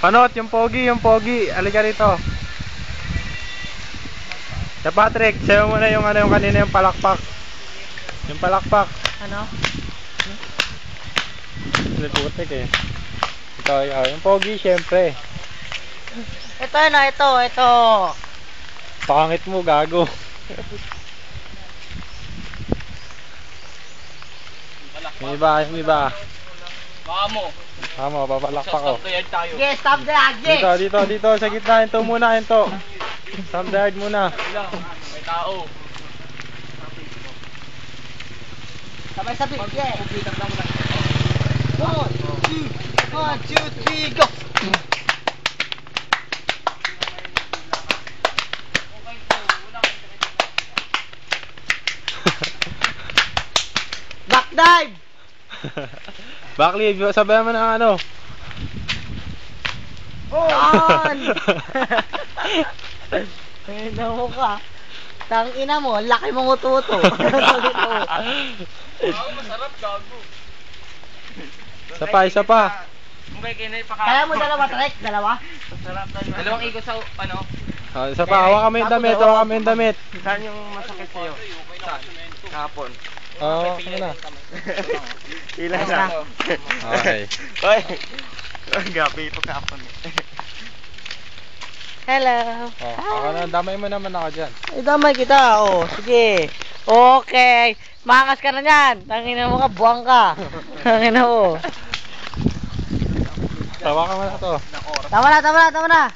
Panot, yung pogi, yung pogi. Halika rito. Ya Patrick, sayo mo na yung ano yung kanina yung palakpak. Yung palakpak. Ano? Liputik eh. Ito, yung pogi syempre. Ito na, ito. Pangit mo, gago. Yung iba. Vamos, papalakpak ko. Yes, stop the yard, yes. Dito, sa gitna. Ito muna, ito. Stop the yard muna. May tao. Sabay-sabay, yes. 1, 2, 3, go. Back dive. Backlead, sabayan mo ng ano. On! Ayun na mo ka. Tangina mo, laki mong ututo. Masarap, gago. Isa pa. Kaya mo dalawa, Trek? Dalawa? Dalawang ikot sa, ano? Isa pa, hawa kami yung damit, Saan yung masakit sa'yo? Saan? Kahapon. Oo, ano na. Ilan na? Okay. Hoy! Gabi ito kahapon. Hello. Ako na, damay mo naman ako dyan. Damay kita, sige. Okay. Makas ka na yan. Tangina mo ka, buwang ka. Tangina mo. Tawa ka mo na to. Tama na.